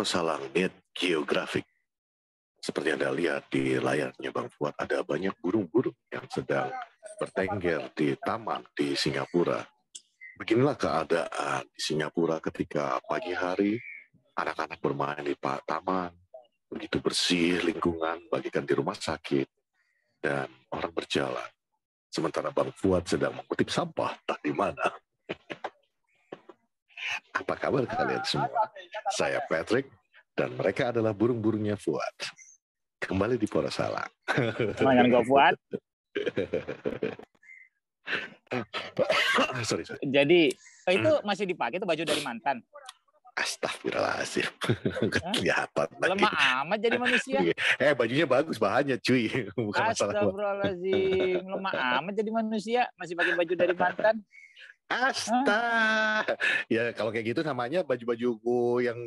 Salang Net Geographic. Seperti Anda lihat di layarnya Bang Fuad, ada banyak burung-burung yang sedang bertengger di taman di Singapura. Beginilah keadaan di Singapura ketika pagi hari, anak-anak bermain di taman, begitu bersih lingkungan bagikan di rumah sakit, dan orang berjalan. Sementara Bang Fuad sedang mengutip sampah, tak di mana. Apa kabar kalian semua? Saya Patrick, dan mereka adalah burung-burungnya Fuad. Kembali di Pora Salang. Dengan gue Fuad. sorry. Jadi itu masih dipakai tuh baju dari mantan. Astagfirullahaladzim. Kelihatan lagi. Lemah amat jadi manusia. Bajunya bagus, bahannya cuy. Bukan masalah. Astagfirullahaladzim. Lemah amat jadi manusia. Masih pakai baju dari mantan. Ya kalau kayak gitu namanya baju-baju yang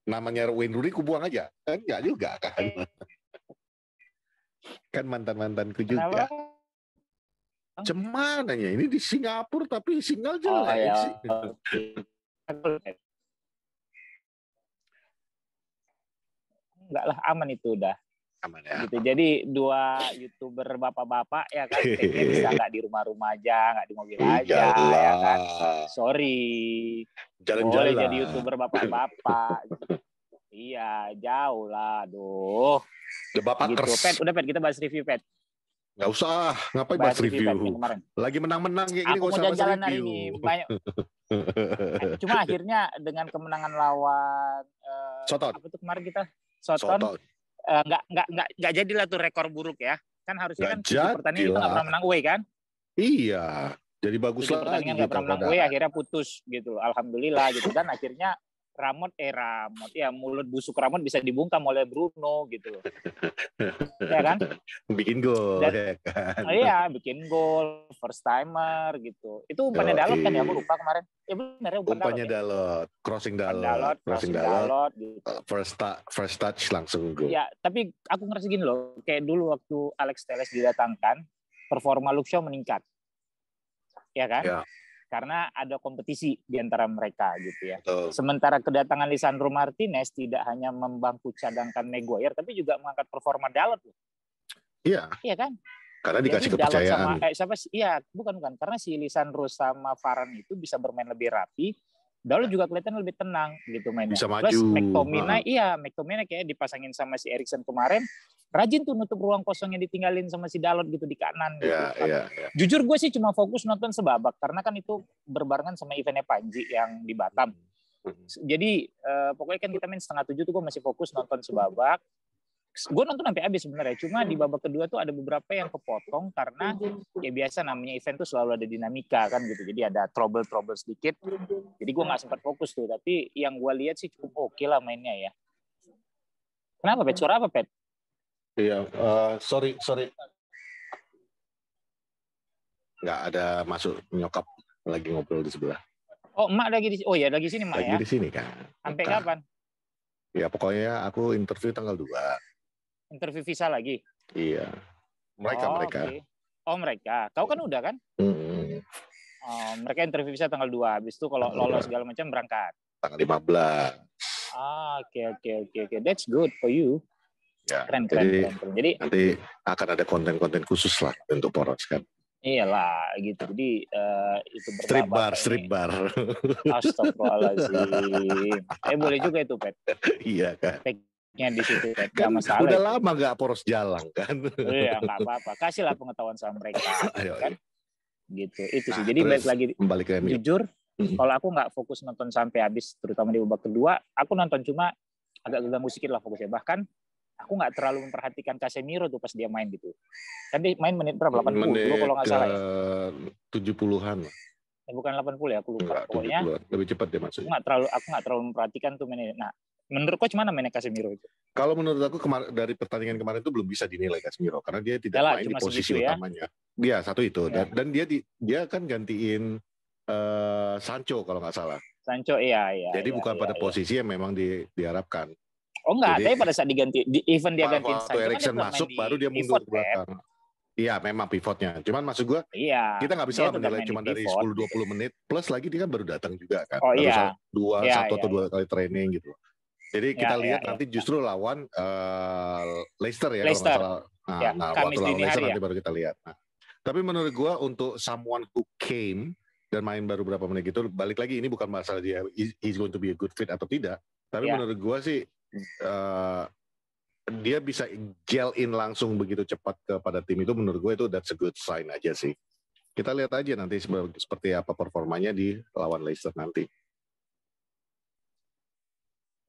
namanya Wayne Rooney ku buang aja. Kan enggak juga kan. Kan mantan-mantanku juga. Cemananya ini di Singapura tapi sinyal jelek sih. Enggak lah, aman itu udah. Aman ya. Gitu. Jadi dua YouTuber bapak-bapak ya kan, bisa nggak di rumah-rumah aja, nggak di mobil aja, ya kan. Sorry. Jalan-jalan. Boleh jadi YouTuber bapak-bapak. Iya, jauh lah, aduh. Bapak gitu. Pet, udah Pet, kita bahas review Pet. Nggak usah, ngapain bahas review? Lagi menang-menang kayak gini, aku mau jalan-jalan hari ini banyak. Cuma akhirnya dengan kemenangan lawan Soton. apa tuh kemarin kita Soton. Nggak jadilah tuh rekor buruk ya. Kan harusnya kan pertandingan kita nggak pernah menang away kan? Iya, jadi bagus lah. Pertandingan nggak pernah menang away, akhirnya putus gitu. Alhamdulillah gitu. Dan akhirnya Ramot ya, mulut busuk Ramot bisa dibungkam oleh Bruno gitu. Ya kan? Bikin gol ya kan. Iya, bikin gol, first timer gitu. Itu umpannya Dalot kan ya, aku lupa kemarin. Ya benar ya, umpannya Dalot, crossing Dalot gitu. First touch langsung gol. Ya, tapi aku ngerasa gini loh, kayak dulu waktu Alex Telles didatangkan, performa Luke Shaw meningkat. Ya kan? Ya. Karena ada kompetisi di antara mereka gitu ya. Betul. Sementara kedatangan Lisandro Martinez tidak hanya membangku cadangkan Maguire, tapi juga mengangkat performa Dalot. Iya. Iya kan? Karena dikasih kepercayaan. Bukan. Karena si Lisandro sama Varane itu bisa bermain lebih rapi. Dalot juga kelihatan lebih tenang gitu mainnya. Bisa maju. Plus McTominay kayak dipasangin sama si Eriksen kemarin. Rajin tuh nutup ruang kosong yang ditinggalin sama si Dalot gitu di kanan gitu. Iya. Jujur gue sih cuma fokus nonton sebabak karena kan itu berbarengan sama eventnya Panji yang di Batam. Jadi pokoknya kan kita main 6:30 tuh gue masih fokus nonton sebabak. Gue nonton sampai habis sebenarnya. Cuma di babak kedua tuh ada beberapa yang kepotong karena ya biasa namanya event tuh selalu ada dinamika kan gitu. Jadi ada trouble sedikit. Jadi gue nggak sempat fokus tuh. Tapi yang gue lihat sih cukup oke lah mainnya ya. Kenapa Pet? Suara apa Pet? Iya, sorry. Nggak ada masuk nyokap lagi ngobrol di sebelah. Oh, emak lagi di sini emak lagi ya? Lagi di sini kan. Sampai kapan? Ya pokoknya aku interview tanggal 2. Interview visa lagi? Iya. Mereka. Okay. Oh mereka. Kau kan udah kan? Mereka interview visa tanggal 2. Habis itu kalau lolos segala macam berangkat. Tanggal 15. Oke. That's good for you. Ya, keren. Jadi nanti akan ada konten-konten khusus lah untuk Poros kan. Iyalah gitu. Jadi itu strip bar. Astagfirullahaladzim. Boleh juga itu Pet. Iya kan. Tag-nya di situ Pet. Kan masalah. Udah lama gak Poros jalan kan. Iya nggak apa-apa. Kasihlah pengetahuan sama mereka. Kan? Gitu. Itu sih. Jadi balik lagi. Jujur. Kalau aku nggak fokus nonton sampai habis, terutama di babak kedua, aku nonton cuma agak ganggu sedikit lah fokusnya. Bahkan aku nggak terlalu memperhatikan Casemiro tuh pas dia main gitu. Kan dia main menit berapa? 80 kalau nggak salah ya. 70-an. Bukan 80 ya, aku lupa. Pokoknya lebih cepat dia masuk. Aku nggak terlalu memperhatikan tuh mainnya. Nah, menurut coach mana mainnya Casemiro itu? Kalau menurut aku dari pertandingan kemarin itu belum bisa dinilai Casemiro karena dia tidak main di posisi utamanya. Dia satu itu dan dia kan gantiin Sancho kalau nggak salah. Sancho iya. Jadi bukan pada posisi yang memang diharapkan. Oh enggak, tapi pada saat diganti di event dia gantiin Sancho. Waktu Eriksen masuk baru dia mundur ke belakang. Iya, memang pivotnya. Cuman maksud gue, kita nggak bisa menilai cuma dari 10-20 menit. Plus lagi dia kan baru datang juga kan. Baru 1 atau 2 kali training gitu. Jadi kita lihat nanti justru lawan Leicester ya Leicester. kalau nggak salah. Nah, waktu lawan Leicester nanti baru kita lihat. Nah, tapi menurut gue untuk someone who came dan main baru berapa menit gitu, balik lagi ini bukan masalah dia is going to be a good fit atau tidak. Tapi menurut gue sih dia bisa gel in langsung begitu cepat kepada tim itu, menurut gue itu that's a good sign aja sih. Kita lihat aja nanti seperti apa performanya di lawan Leicester nanti.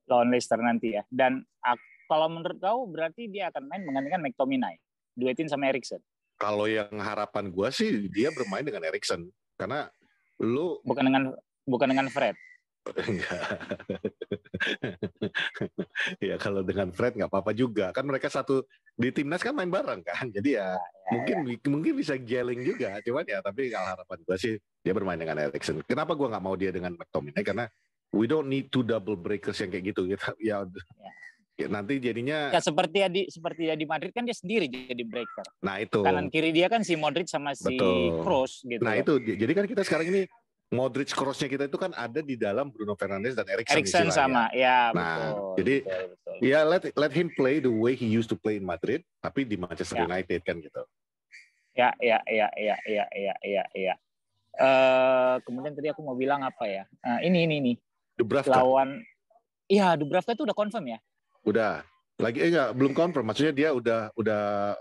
Lawan Leicester nanti ya. Dan kalau menurut kau berarti dia akan main menggantikan McTominay, duetin sama Eriksen. Kalau yang harapan gue sih dia bermain dengan Eriksen karena lu bukan dengan Fred. Enggak. Ya kalau dengan Fred nggak apa-apa juga kan mereka satu di timnas kan main bareng kan jadi ya mungkin bisa gelling juga cuman ya tapi kalau harapan gue sih dia bermain dengan Eriksen. Kenapa gue nggak mau dia dengan McTominay karena we don't need two double breakers yang kayak gitu ya nanti jadinya ya seperti di Madrid kan dia sendiri jadi breaker. Nah itu kanan kiri dia kan si Modric sama si Kroos gitu. Nah itu jadi kan kita sekarang ini Modric cross-nya kita itu kan ada di dalam Bruno Fernandes dan Eriksen sama ya betul. Jadi betul. Ya let him play the way he used to play in Madrid tapi di Manchester United kan gitu. Ya. Kemudian tadi aku mau bilang apa ya? Ini Dubravka. Dubravka itu udah confirm ya? Udah. Belum confirm. Maksudnya dia udah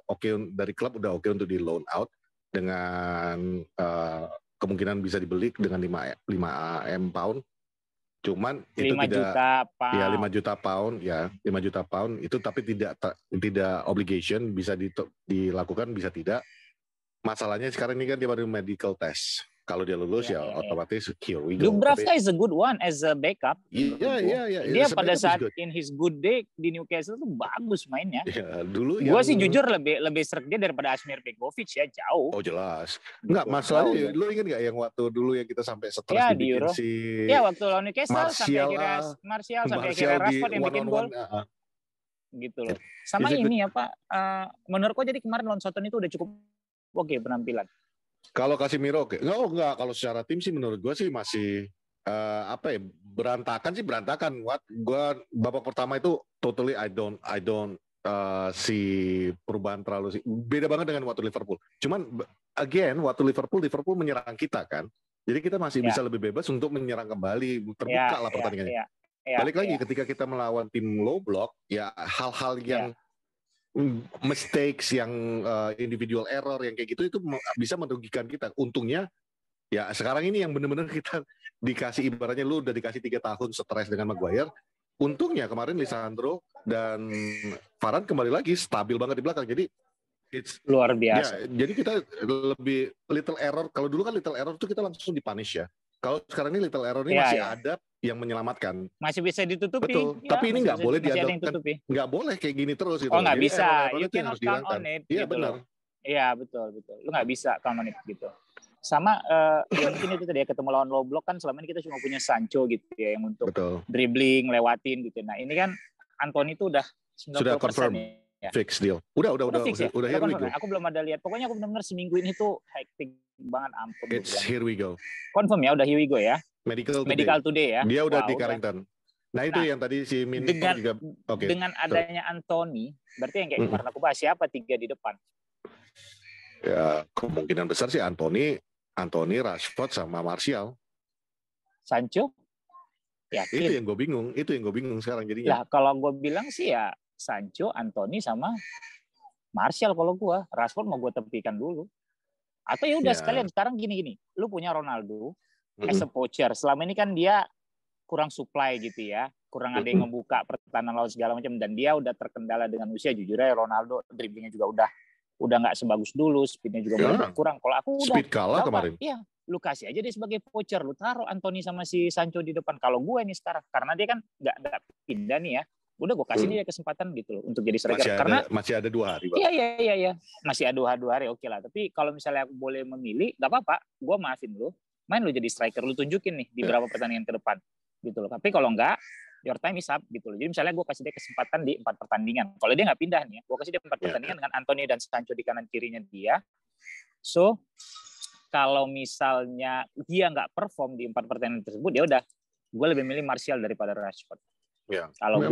oke dari klub udah oke untuk di loan out dengan kemungkinan bisa dibeli dengan 5 M pound. Cuman itu 5 juta pound. Ya 5 juta pound ya 5 juta pound itu tapi tidak obligation bisa dilakukan bisa tidak. Masalahnya sekarang ini kan dia baru medical test. Kalau dia lulus otomatis here we go. Dubravka is a good one as a backup. Iya. Dia pada saat in his good day di Newcastle tuh bagus mainnya. Ya, dulu gua sih jujur lebih sreg dia daripada Asmir Begovic ya jauh. Oh jelas. Enggak masalahnya. Lu ingat nggak yang waktu dulu yang kita sampai stres di Euro? Waktu lawan Newcastle sampai akhirnya Martial sampai akhirnya Rashford yang bikin gol. Gitu loh. Sama ini menurutku jadi kemarin lawan Southampton itu udah cukup oke penampilan. Kalau Casemiro oke. Enggak, kalau secara tim sih menurut gue sih masih berantakan. Gue babak pertama itu totally I don't si perubahan terlalu sih. Beda banget dengan waktu Liverpool. Cuman again waktu Liverpool menyerang kita kan. Jadi kita masih bisa lebih bebas untuk menyerang kembali. Terbuka lah pertandingannya. Balik lagi ketika kita melawan tim low block ya hal-hal yang mistakes yang individual error yang kayak gitu itu bisa merugikan kita. Untungnya ya sekarang ini yang benar-benar kita dikasih ibaratnya lu udah dikasih 3 tahun stres dengan Maguire. Untungnya kemarin Lisandro dan Varane kembali lagi stabil banget di belakang. Jadi luar biasa. Ya, jadi kita lebih little error. Kalau dulu kan little error itu kita langsung dipunish ya. Kalau sekarang ini little error ini masih ada yang menyelamatkan. Masih bisa ditutupi. Betul. Tapi ini nggak boleh diandalkan. Nggak boleh kayak gini terus gitu. Oh nggak bisa. You cannot count on it. Iya benar. Iya betul. Lu nggak bisa count on it gitu. Sama mungkin itu tadi ya ketemu lawan low block kan selama ini kita cuma punya Sancho gitu ya yang untuk dribbling lewatin gitu. Nah ini kan Anthony itu udah 90% sudah confirm. Ya. Fix deal. Udah fix ya? Udah here we go. Aku belum ada lihat. Pokoknya aku benar-benar seminggu ini tuh hectic banget ampun. It's here we go. Confirm ya udah here we go ya. Medical today ya. Dia udah di Carrington. Nah itu yang tadi si Min juga. Dengan adanya Anthony, berarti yang kayak kemarin aku bahas siapa 3 di depan? Ya kemungkinan besar sih Anthony, Rashford sama Martial. Sancho? Itu yang gue bingung sekarang jadinya. Lah kalau gue bilang sih ya Sancho, Anthony sama Martial kalau gue. Rashford mau gue tepikan dulu. Atau ya udah sekalian sekarang gini. Lu punya Ronaldo as a poacher. Selama ini kan dia kurang supply gitu ya. Kurang ada yang ngebuka pertahanan lawan segala macam dan dia udah terkendala dengan usia. Jujur aja Ronaldo dribblingnya juga udah nggak sebagus dulu, speednya juga mulai berkurang. Kalau aku udah speed kalah kemarin. Iya, lu kasih aja dia sebagai poacher, lu taruh Anthony sama si Sancho di depan. Kalau gue nih sekarang karena dia kan nggak pindah nih ya. Udah gue kasih dia kesempatan gitu loh untuk jadi striker karena masih ada 2 hari. Iya. Masih ada 2 hari oke lah. Tapi kalau misalnya aku boleh memilih, nggak apa-apa. Gue maafin lu. Main lu jadi striker, lu tunjukin nih di beberapa pertandingan ke depan gitu loh. Tapi kalau enggak, your time is up gitu loh. Jadi misalnya gue kasih dia kesempatan di 4 pertandingan. Kalau dia nggak pindah nih, gue kasih dia 4 pertandingan dengan Anthony dan Sancho di kanan kirinya dia. So kalau misalnya dia nggak perform di 4 pertandingan tersebut, ya udah, gue lebih milih Martial daripada Rashford. Ya. Kalau gue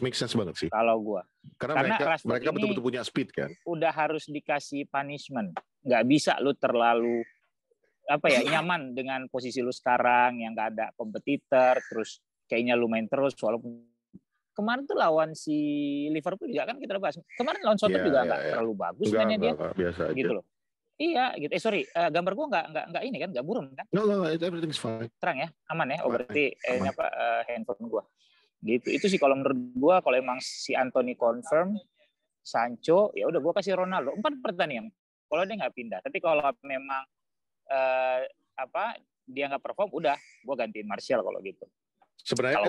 make sense banget sih. Kalau gue. Karena mereka betul-betul punya speed kan. Udah harus dikasih punishment. Nggak bisa lu terlalu nyaman dengan posisi lu sekarang yang nggak ada kompetitor, terus kayaknya lu main terus walaupun kemarin tuh lawan si Liverpool juga kan kita udah bahas. Kemarin lawan Southampton juga nggak terlalu bagus mainnya dia. Biasa aja. Gitu loh. Iya, gitu. Gambar gua nggak ini kan, nggak buram kan? No, everything's fine. Terang ya, aman ya. Oh berarti handphone gua. Gitu. Itu sih kalau menurut gua, kalau emang si Anthony confirm, Sancho, ya udah gua kasih Ronaldo 4 pertandingan. Kalau dia nggak pindah, tapi kalau memang dia nggak perform, udah gua gantiin Martial kalau gitu. Sebenarnya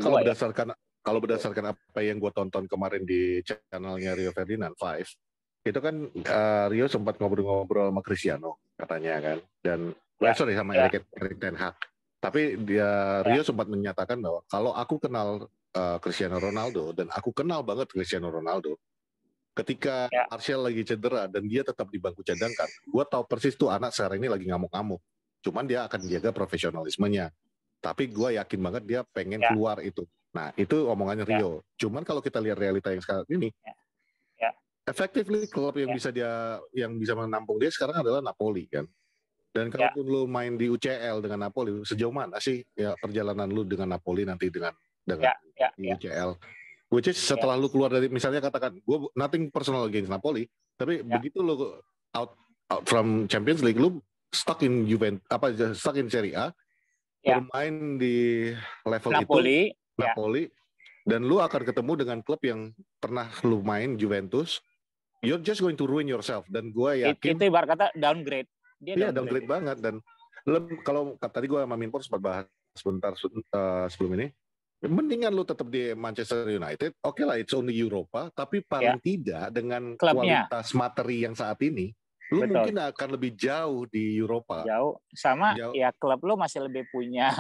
kalau berdasarkan apa yang gue tonton kemarin di channelnya Rio Ferdinand 5, itu kan Rio sempat ngobrol-ngobrol sama Cristiano katanya kan, dan sama Erik ten Hag. Tapi Rio sempat menyatakan bahwa kalau aku kenal Cristiano Ronaldo dan aku kenal banget Cristiano Ronaldo, ketika Martial lagi cedera dan dia tetap di bangku cadangan, gue tahu persis tuh anak sekarang ini lagi ngamuk-ngamuk. Cuman dia akan jaga profesionalismenya. Tapi gue yakin banget dia pengen keluar itu. Nah, itu omongannya Rio. Cuman kalau kita lihat realita yang sekarang ini, effectively klub yang bisa menampung dia sekarang adalah Napoli kan. Dan kalaupun lu main di UCL dengan Napoli, sejauh mana sih perjalanan lu dengan Napoli nanti dengan UCL? Which is setelah lu keluar dari, misalnya katakan, gue nothing personal against Napoli, tapi begitu lu out from Champions League, lu stuck in stuck in Serie A, bermain di level Napoli, dan lu akan ketemu dengan klub yang pernah lu main, Juventus. You're just going to ruin yourself. Dan gue yakin itu ibarat kata downgrade. Dia downgrade banget. Dan kalau tadi gue sama Minpor sempat bahas sebentar sebelum ini, mendingan lu tetap di Manchester United. Oke lah, it's only Europa, tapi paling tidak dengan klubnya, kualitas materi yang saat ini, lu mungkin akan lebih jauh di Europa. Ya klub lu masih lebih punya,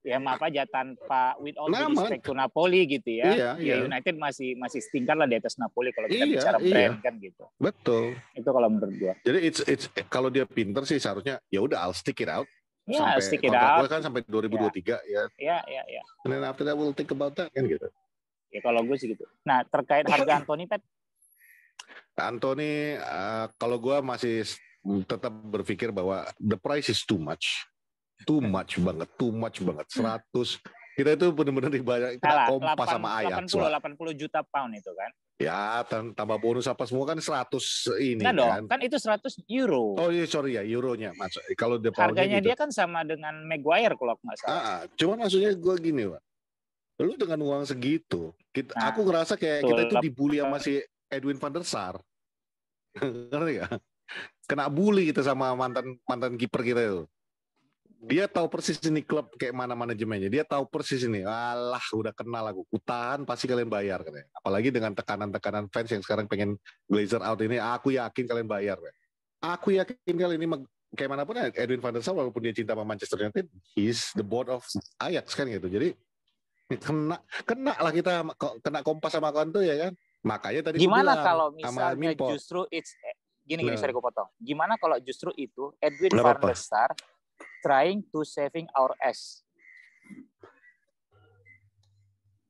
ya maaf aja, tanpa with all due respect to Napoli gitu ya. United masih setingkat lah di atas Napoli kalau kita bicara brand kan gitu. Betul. Itu kalau menurut gua. Jadi it's kalau dia pinter sih seharusnya ya udah I'll stick it out. Stick it out. Gue kan sampai 2023 ya. Iya. And then after that we'll think about that kan gitu. Ya kalau gue sih gitu. Nah, terkait harga Anthony, Pep. Anthony, kalau gue masih tetap berpikir bahwa the price is too much banget. 100. Kita itu benar-benar dibayar, kita kompas sama Ajax. 80 juta pound itu kan. Ya, tambah bonus apa semua kan 100 ini kan. Dong, kan itu 100 euro. Oh iya, sorry ya, euronya. Kalau harganya gitu, dia kan sama dengan Maguire kalau nggak salah. Cuman maksudnya gue gini, Pak. Lu dengan uang segitu, aku ngerasa kayak kita itu dibully sama si Edwin van der Sar. Ngerti gak? Kena bully kita sama mantan kiper kita itu. Dia tahu persis ini klub kayak mana manajemennya. Dia tahu persis ini. Alah, udah kenal aku. Kutahan pasti kalian bayar katanya. Apalagi dengan tekanan-tekanan fans yang sekarang pengen Glazer out ini, aku yakin kalian bayar. Aku yakin kalian ini kayak manapun Edwin van der Sar walaupun dia cinta sama Manchester United, he's the board of Ajax kan gitu. Jadi kena lah kita kena kompas sama kawan tuh ya kan. Makanya tadi gimana kalau misalnya justru gini sorry gue potong. Gimana kalau justru itu Edwin van der Sar trying to saving our ass.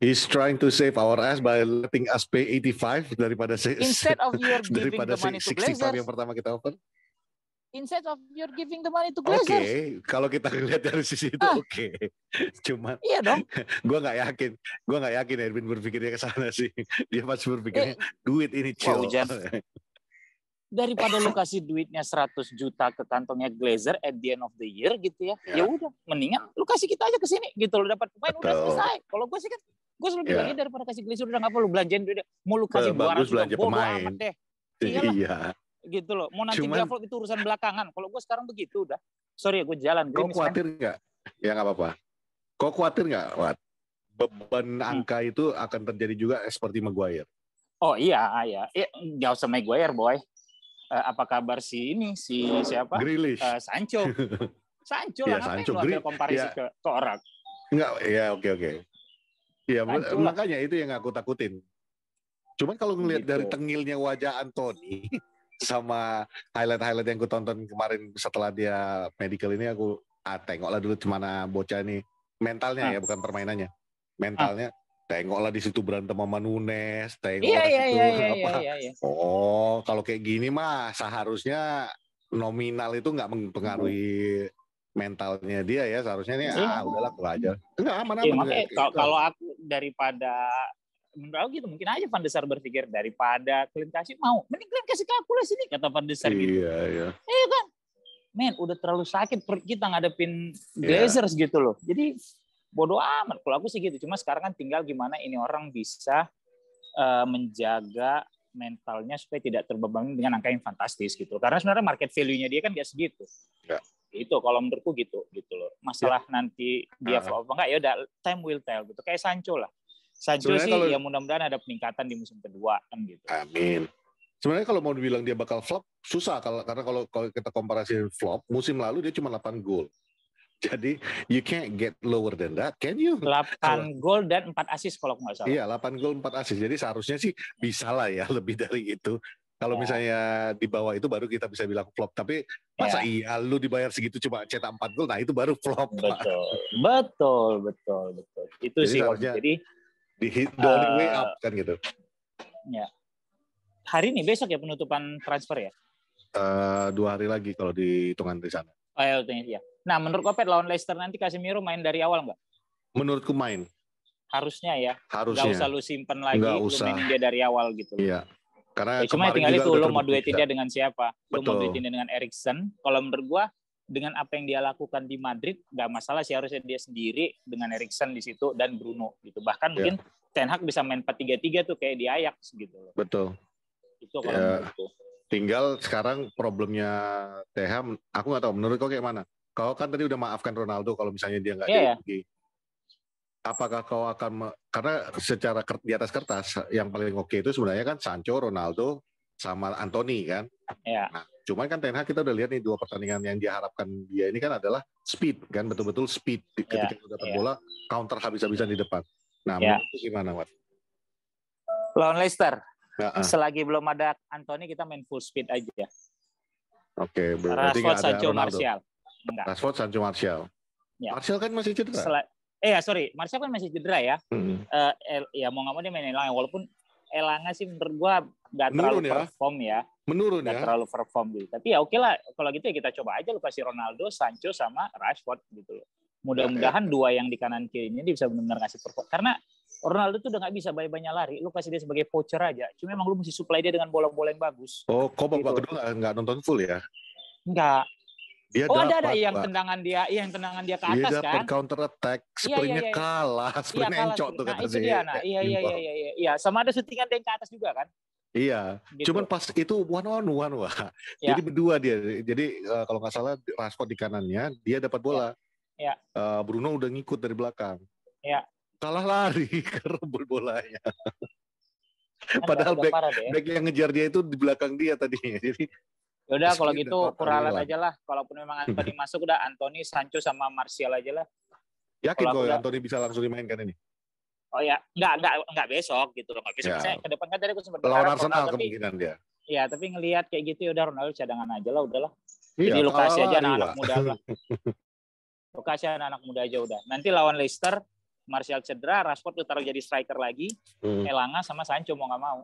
He's trying to save our ass by letting us pay 85 daripada instead of you're giving the money to Glazer yang pertama kita offer. Instead of you're giving the money to Glazer. Oke, kalau kita lihat dari sisi itu oke. Cuman iya dong. Gue nggak yakin Edwin berpikirnya ke sana sih. Dia pasti berpikirnya duit ini chill. Daripada lu kasih duitnya 100 juta ke kantongnya Glazer at the end of the year gitu ya. Ya udah, mendingan lu kasih kita aja ke sini gitu, lu dapat pemain udah selesai. Kalau gue sih kan gue selalu bilang daripada kasih Glazer udah nggak perlu belanjain duit. Mau lu kasih 200 juta bodo amat deh. Iya. Gitu loh. Mau nanti develop itu urusan belakangan. Kalau gue sekarang begitu udah. Sorry ya gue jalan. Kau khawatir nggak? Ya nggak apa-apa. Kau khawatir nggak, Wat? Beban angka itu akan terjadi juga seperti Maguire. Oh iya. Jauh sama Maguire, boy. Apa kabar si siapa? Grealish. Sancho lah, ngapain lu ambil komparisi ke orang? Enggak, ya oke. Ya makanya itu yang aku takutin. Cuman kalau ngelihat dari tengilnya wajah Anthony sama highlight yang aku tonton kemarin setelah dia medical ini, aku tengoklah dulu gimana bocah ini mentalnya ya, bukan permainannya. Mentalnya Tengoklah di situ berantem sama Nunes, Iya, tengoklah iya, situ iya, iya, apa. iya, iya. Oh, kalau kayak gini mah seharusnya nominal itu nggak mempengaruhi mentalnya dia ya. Seharusnya nih Iya. udahlah keluar aja. Enggak Iya, aman-aman makanya kayak gitu. kalau aku daripada menurut aku gitu mungkin aja Van de Sar berpikir daripada kalian kasih mau mending kalian kasih ke aku lah sini kata Van de Sar gitu. Iya, iya. Iya kan? Men, udah terlalu sakit perut kita ngadepin Iya. Glazers gitu loh. Jadi bodoh amat kalau aku sih gitu. Cuma sekarang kan tinggal gimana ini orang bisa menjaga mentalnya supaya tidak terbebani dengan angka yang fantastis gitu. Karena sebenarnya market value-nya dia kan gak segitu. Ya. Itu kalau menurutku gitu loh. Masalah nanti dia flop apa enggak ya udah time will tell gitu. Kayak Sancho lah. Sancho Sebenarnya sih ya mudah-mudahan ada peningkatan di musim kedua kan gitu. Amin. Sebenarnya kalau mau dibilang dia bakal flop susah karena kalau kita komparasi flop musim lalu dia cuma 8 gol. Jadi you can't get lower than that, can you? 8 gol dan 4 assist kalau nggak salah. Iya, 8 gol 4 assist. Jadi seharusnya sih bisa lah ya lebih dari itu. Kalau misalnya di bawah itu baru kita bisa bilang flop. Tapi masa iya lu dibayar segitu cuma cetak 4 gol, nah itu baru flop. Betul. Itu jadi sih. Jadi di the only way up kan gitu. Ya. Hari ini besok ya penutupan transfer ya? 2 hari lagi kalau dihitungan di sana. Oh ya. Nah, menurut Kopet lawan Leicester nanti Casemiro main dari awal nggak? Menurutku main. Harusnya ya. Harusnya. Nggak usah lu simpen lagi, lu mainin dia dari awal gitu. Iya. Karena cuma tinggal itu lu mau duetin dia dengan siapa? Betul. Lu mau duetin dia dengan Eriksen. Kalau menurut gua dengan apa yang dia lakukan di Madrid nggak masalah sih, harusnya dia sendiri dengan Eriksen di situ dan Bruno gitu. Bahkan mungkin Ten Hag bisa main 4-3-3 tuh kayak di Ajax gitu. Betul. Itu kalau menurutku. Tinggal sekarang problemnya TH, aku nggak tahu. Menurut kau kayak mana? Kau kan tadi udah maafkan Ronaldo kalau misalnya dia nggak dirugi. Apakah kau akan karena secara di atas kertas yang paling oke itu sebenarnya kan Sancho, Ronaldo, sama Anthony kan? Iya. Nah, cuman kan Ten Hag kita udah lihat nih 2 pertandingan yang dia harapkan dia ini kan adalah speed kan, betul-betul speed ketika dapat bola counter habis-habisan di depan. Nah, menurut gimana, Wat? Lawan Leicester. Selagi belum ada Anthony kita main full speed aja. Oke, berarti Rashford, ada Sancho, Ronaldo. Martial. Enggak. Rashford, Sancho, Martial. Ya. Martial kan masih cedera. Martial kan masih cedera ya. Ya mau nggak mau dia main Elanga, walaupun Elanga sih menurut gua nggak terlalu perform ya. Menurun ya. Nggak terlalu perform gitu. Tapi ya oke lah, kalau gitu ya kita coba aja lu kasih Ronaldo, Sancho sama Rashford gitu loh. Mudah-mudahan dua yang di kanan kirinya dia bisa benar-benar ngasih perform. Karena Ronaldo tuh udah nggak bisa banyak lari, lu kasih dia sebagai voucher aja. Cuma emang lu mesti supply dia dengan bola-bola yang bagus. Oh, kok babak kedua nggak nonton full ya? Enggak. Dia ada yang tendangan dia ke atas kan? Dia dapat counter attack, sprintnya kalah, sprint encok tuh kata sih. Iya, sama ada syutingan dia ke atas juga kan? Iya, gitu. Cuman pas itu one on one wah. Jadi berdua dia. Jadi kalau nggak salah Rashford di kanannya, dia dapat bola. Iya. Bruno udah ngikut dari belakang. Iya. Kalah lari ke rebut bolanya. Padahal back yang ngejar dia itu di belakang dia tadinya. Jadi udah kalau gitu kuralat aja lah. Kalaupun memang Anthony masuk udah Anthony, Sancho sama Martial aja lah. Yakin kok Anthony bisa langsung dimainkan ini? Oh ya, enggak besok gitu loh. Enggak besok. Saya ke depan kan tadi aku sempat lawan Arsenal kemungkinan dia. Iya, tapi ngelihat kayak gitu ya udah Ronaldo cadangan aja lah, udahlah. Jadi lu kasih aja anak-anak muda lah. Lu kasih anak-anak muda aja udah. Nanti lawan Leicester, Martial cedera, Rashford lu taruh jadi striker lagi, Elanga sama Sancho mau nggak mau.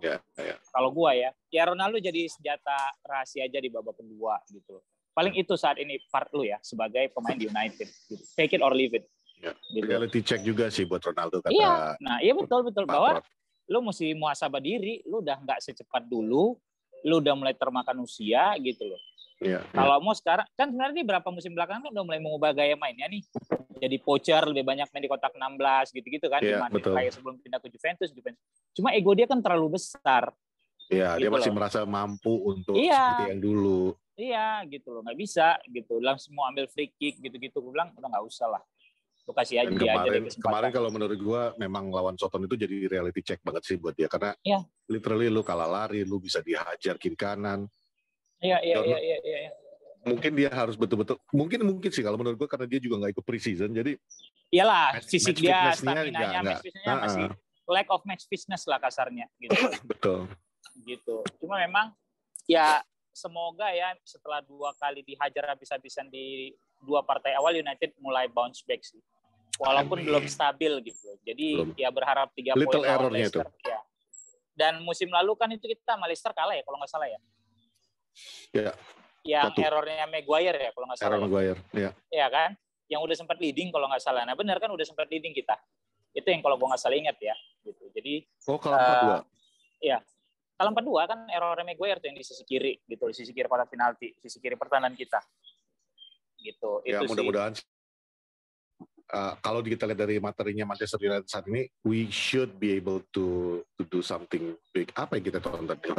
Kalau gua ya Ronaldo jadi senjata rahasia aja di babak kedua gitu. Paling itu saat ini part lu ya sebagai pemain di United. Gitu. Take it or leave it. Ya, gitu. Reality check juga sih buat Ronaldo kata. Iya, nah iya betul bahwa lu mesti muhasabah diri, lu udah nggak secepat dulu, lu udah mulai termakan usia gitu loh. Iya. Kalau mau sekarang kan sebenarnya berapa musim belakangan kan udah mulai mengubah gaya mainnya nih. Jadi poacher lebih banyak main di kotak 16 gitu-gitu kan dibanding kayak sebelum pindah ke Juventus. Cuma ego dia kan terlalu besar. Iya, gitu dia masih merasa mampu untuk seperti yang dulu. Iya, gitu loh. Nggak bisa gitu. Langsung mau ambil free kick gitu-gitu. Gue bilang udah nggak usah lah. Lu kasih aja dia aja kesempatan. Kemarin kalau menurut gue memang lawan Soton itu jadi reality check banget sih buat dia. Karena literally lu kalah lari, lu bisa dihajar kiri kanan. Iya. Mungkin dia harus betul-betul mungkin sih kalau menurut gue karena dia juga nggak ikut preseason jadi iyalah fisik dia stamina-nya match fitness-nya masih lack of match fitness lah kasarnya gitu. Betul. Gitu. Cuma memang ya semoga ya setelah 2 kali dihajar habis-habisan di 2 partai awal United mulai bounce back sih. walaupun belum stabil gitu. Jadi ya berharap 3 poin Little lawan errornya Leicester. Ya. Dan musim lalu kan itu kita sama Leicester kalah ya kalau nggak salah ya. Ya. Yang errornya Maguire ya kalau nggak salah. Error Maguire, ya. Iya kan? Yang udah sempat leading kalau nggak salah. Nah benar kan udah sempat leading kita. Itu yang kalau gue nggak salah ingat ya. Gitu. Jadi. Kalau 4-2. Iya. Kalau 4-2 kan errornya Maguire tuh yang di sisi kiri gitu, di sisi kiri kotak penalti, sisi kiri pertahanan kita. Gitu. Ya itu mudah-mudahan. Kalau kita lihat dari materinya Manchester United saat ini, we should be able to do something big. Apa yang kita tonton tadi?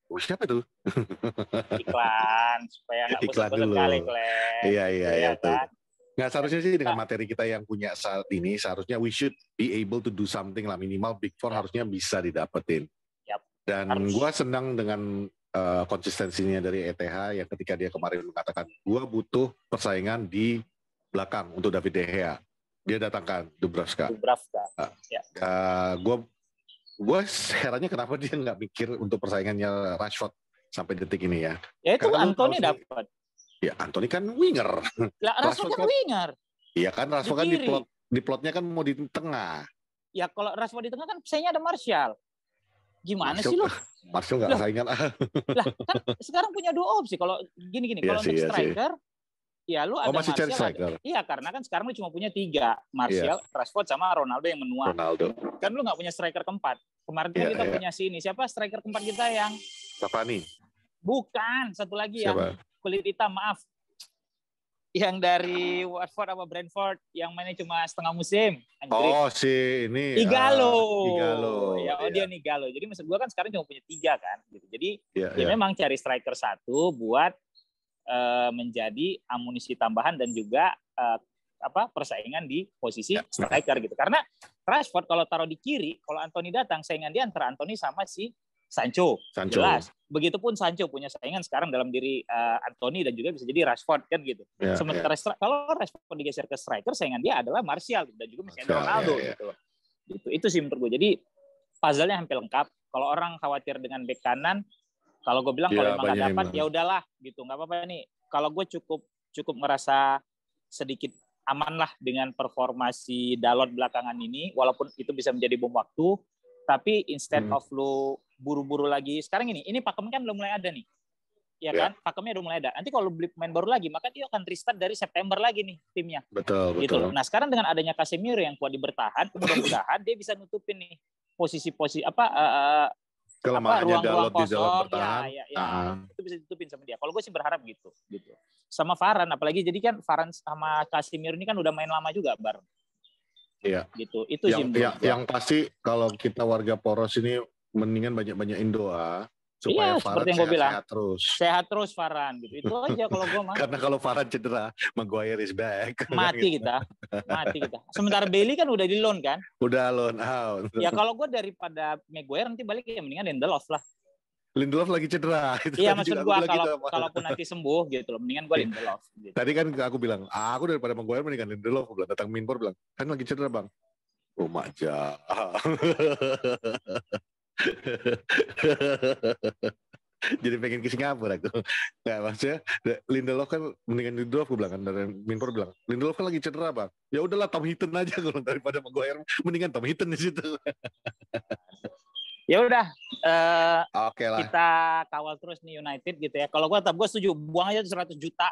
Siapa itu? Iklan supaya nggak bosan-bosan kali, Glenn. Iya. Kan? Nggak, seharusnya sih dengan materi kita yang punya saat ini, seharusnya we should be able to do something lah, minimal Big Four harusnya bisa didapetin. Dan gue senang dengan konsistensinya dari ETH yang ketika dia kemarin mengatakan gue butuh persaingan di belakang untuk David De Gea. Dia datangkan Dubravka. Gue herannya kenapa dia nggak mikir untuk persaingannya Rashford sampai detik ini ya. Ya itu Anthony dapat. Ya Anthony kan winger. Lah Rashford kan winger. Iya kan Rashford kan di plotnya kan mau di tengah. Ya kalau Rashford di tengah kan sayangnya ada Martial. Gimana Martial, sih lu? Martial nggak saingan. Lah kan sekarang punya 2 opsi kalau gini. Kalau untuk striker ya lu ada Martial. Iya karena kan sekarang lu cuma punya 3, Martial, Rashford sama Ronaldo yang menua. Kan lu nggak punya striker keempat. Kemarin kita punya siapa striker keempat kita yang Cavani. Bukan, satu lagi siapa? Yang kulit hitam, maaf. Yang dari Watford apa Brentford yang mainnya cuma setengah musim. Anjir. Oh si ini. Igalo. Dia Igalo. Jadi maksud gua kan sekarang cuma punya 3 kan. Gitu. Jadi memang cari striker 1 buat menjadi amunisi tambahan dan juga persaingan di posisi striker gitu. Karena Rashford kalau taruh di kiri, kalau Anthony datang, saingan dia antara Anthony sama si Sancho. Jelas. Begitupun Sancho punya saingan sekarang dalam diri Anthony dan juga bisa jadi Rashford kan gitu. Sementara kalau Rashford digeser ke striker, saingan dia adalah Martial dan juga masih ada Ronaldo gitu. Itu sih menurut gue. Jadi puzzle-nya hampir lengkap. Kalau orang khawatir dengan bek kanan, kalau gue bilang kalau emang nggak dapat ya udahlah gitu, nggak apa-apa nih. Kalau gue cukup ngerasa sedikit aman lah dengan performasi Dalot belakangan ini, walaupun itu bisa menjadi bom waktu. Tapi instead of lu buru-buru lagi, sekarang ini pakem kan udah mulai ada nih, ya kan? Pakemnya udah mulai ada. Nanti kalau beli pemain baru lagi, maka dia akan restart dari September lagi nih timnya. Betul. Nah sekarang dengan adanya Casemiro yang kuat bertahan, mudah-mudahan dia bisa nutupin nih posisi-posisi kelemahannya Dalot di dalam bertahan. Itu bisa ditutupin sama dia. Kalau gue sih berharap gitu. Sama Varane, apalagi jadi kan Varane sama Casemiro ini kan udah main lama juga bareng. Iya. Gitu. Itu yang pasti kalau kita warga Poros ini mendingan banyak-banyakin doa supaya Varane sehat terus Varane gitu. Itu aja kalau gue mah. Karena kalau Varane cedera, Maguire is back. Mati kita. Sementara Bailey kan udah di loan kan? Udah loan out. Ya kalau gue daripada Maguire nanti balik ya mendingan Lindelof lah. Lindelof lagi cedera. Iya maksud gue kalaupun nanti sembuh gitu loh, mendingan gue Lindelof. Gitu. Tadi kan aku bilang, aku daripada Maguire mendingan Lindelof. Aku bilang, datang Minpor bilang, kan lagi cedera bang. Oh maja. Jadi pengen ke Singapura aku. Nggak, maksudnya Lindelof kan mendingan Lindelof, aku bilang kan, dari Minpor bilang Lindelof kan lagi cedera bang. Ya udahlah Tom Heaton aja kalau daripada Maguire, mendingan Tom Heaton di situ. Ya udah, Oke lah. Kita kawal terus nih United gitu ya. Kalau gue setuju, buang aja 100 juta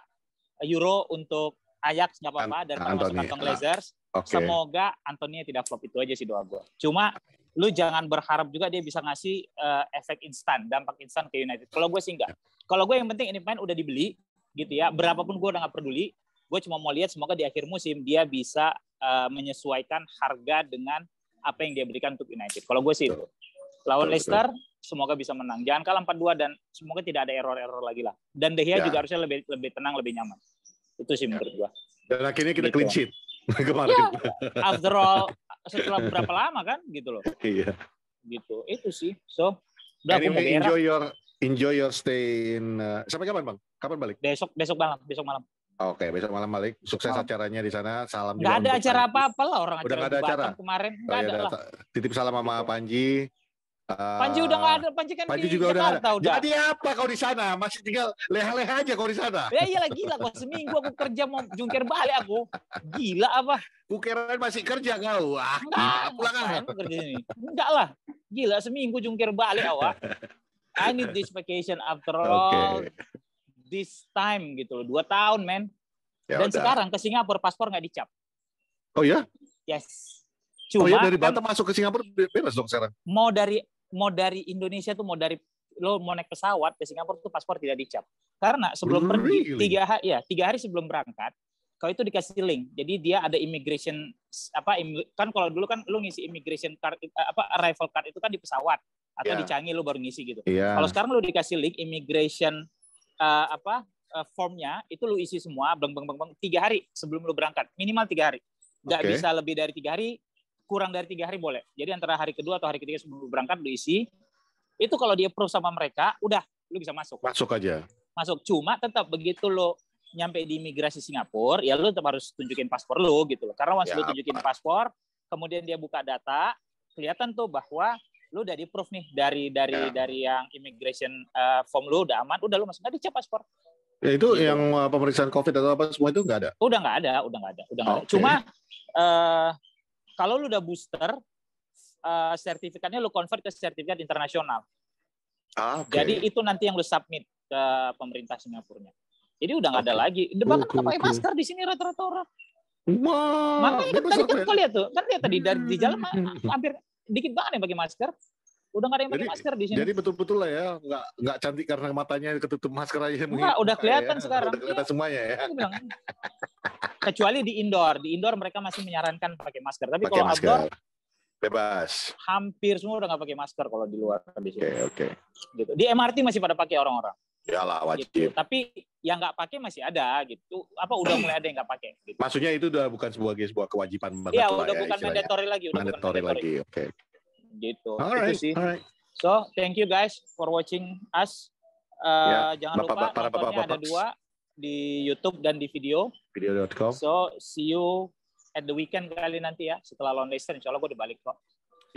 euro untuk Ajax nggak apa-apa dan masuk kantong Glazers. Okay. Semoga Anthony tidak flop, itu aja sih doa gue. Cuma lu jangan berharap juga dia bisa ngasih efek instan, dampak instan ke United. Kalau gue sih enggak. Kalau gue yang penting ini pemain udah dibeli gitu ya. Berapapun gue udah nggak peduli. Gue cuma mau lihat semoga di akhir musim dia bisa menyesuaikan harga dengan apa yang dia berikan untuk United. Kalau gue sih itu. Lawan Leicester, semoga bisa menang. Jangan kalah 4-2 dan semoga tidak ada error-error lagi lah. Dan De Gea juga harusnya lebih tenang, lebih nyaman. Itu sih menurut gua. Dan akhirnya kita clean sheet kemarin. Ya, after all, setelah berapa lama kan, gitu loh. Iya. Gitu. Itu sih. So, anyway, enjoy your stay in. Sampai kapan bang? Kapan balik? Besok malam. Oke, besok malam balik. Sukses acaranya di sana. Salam. Gak ada acara apa-apa lah orang. Udah nggak ada acara kemarin. Nggak ada lah. Titip salam sama Panji. Panji udah nggak ada, Panji kan Panji di juga Jakarta udah. Jadi apa kau di sana? Masih tinggal leha-leha aja kau di sana. Ya iyalah gila, kau seminggu aku kerja mau jungkir balik aku. Gila apa? Kukira masih kerja kau. Pulang kan kerja ini. Enggak lah. Gila seminggu jungkir balik awak. I need this vacation after all. This time gitu loh. 2 tahun, men. Ya Dan udah. sekarang ke Singapura paspor nggak dicap. Oh ya? Yes. Cuma ya dari Batam masuk ke Singapura bebas dong sekarang. Mau dari Indonesia tuh lo mau naik pesawat ke Singapura tuh paspor tidak dicap. Karena sebelum pergi 3 hari sebelum berangkat, kau itu dikasih link. Jadi dia ada immigration kan kalau dulu kan lo ngisi immigration card arrival card itu kan di pesawat atau di Changi lo baru ngisi gitu. Kalau sekarang lo dikasih link immigration formnya itu lo isi semua 3 hari sebelum lo berangkat, minimal 3 hari. Nggak bisa lebih dari 3 hari. Kurang dari 3 hari boleh. Jadi antara hari kedua atau hari ketiga sebelum berangkat lu isi. Itu kalau dia approve sama mereka, udah lu bisa masuk. Masuk aja. Masuk. Cuma tetap begitu lu nyampe di imigrasi Singapura, ya lu tetap harus tunjukin paspor lu gitu loh. Karena once lu tunjukin paspor, kemudian dia buka data, kelihatan tuh bahwa lu udah di-approve nih dari yang immigration form lu udah aman, udah lu masuk. Nggak dicap paspor. Ya itu gitu. Yang pemeriksaan COVID atau apa semua itu nggak ada? Udah nggak ada. Cuma kalau lu udah booster, sertifikatnya lu convert ke sertifikat internasional. Jadi itu nanti yang lu submit ke pemerintah Singapurnya. Jadi udah nggak ada lagi. Bahkan nggak pakai masker di sini rata-rata orang. Wow. Makanya tadi kan kau lihat tuh, kan dia tadi di jalan hampir dikit banget yang pakai masker. Udah nggak ada yang pakai masker di sini. Jadi betul-betul lah ya, nggak cantik karena matanya ketutup masker aja. Enggak, udah kelihatan sekarang. Udah kelihatan semuanya ya. Kecuali di indoor mereka masih menyarankan pakai masker. Tapi kalau outdoor bebas. Hampir semua udah nggak pakai masker kalau di luar di sini. Oke. Gitu. Di MRT masih pada pakai orang-orang. Yalah wajib. Gitu. Tapi yang nggak pakai masih ada gitu. Udah mulai ada yang nggak pakai. Gitu. Maksudnya itu udah bukan sebuah kewajiban banget. Iya, udah bukan mandatory lagi. Mandatory lagi. Oke. Gitu. Alright. Itu sih. So, thank you guys for watching us. Jangan lupa nontonnya ada 2 di YouTube dan di video.com. So, see you at the weekend kali nanti ya. Setelah Lone Racer, insya Allah gue udah balik kok.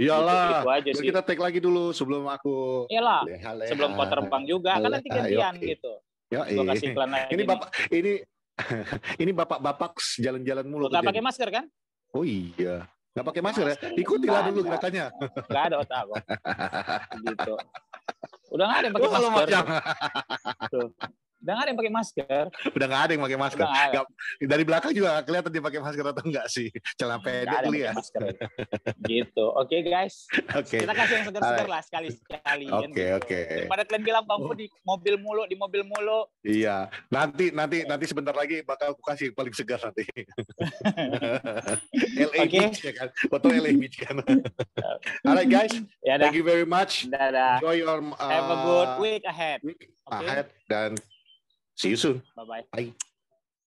Iyalah. Gitu aja sih. Kita take lagi dulu sebelum aku. Iyalah. Sebelum kau terbang juga. Kan nanti gantian gitu. Gue kasih iklan lagi. Ini bapak jalan-jalan mulu. Gak pakai masker kan? Oh iya. Nggak pakai masker ya? Ikutilah dulu gerakannya. Nggak ada otak kok. Gitu. Udah nggak ada yang pakai masker. Tuh. Udah nggak ada yang pakai masker. Udah nggak ada yang pakai masker. Dari belakang juga nggak kelihatan dia pakai masker atau enggak sih. Celana pendek dulu ya. Gitu. Oke guys. Kita kasih yang segar-segar lah sekali-sekali. Oke. Daripada kalian bilang Bang di mobil mulu. Iya. Nanti sebentar lagi bakal aku kasih paling segar nanti. LA Beach ya kan. Foto LA Beach kan. Alright guys. Thank you very much. Dadah. Enjoy your have a good week ahead. Dan see you soon. Bye-bye. Bye.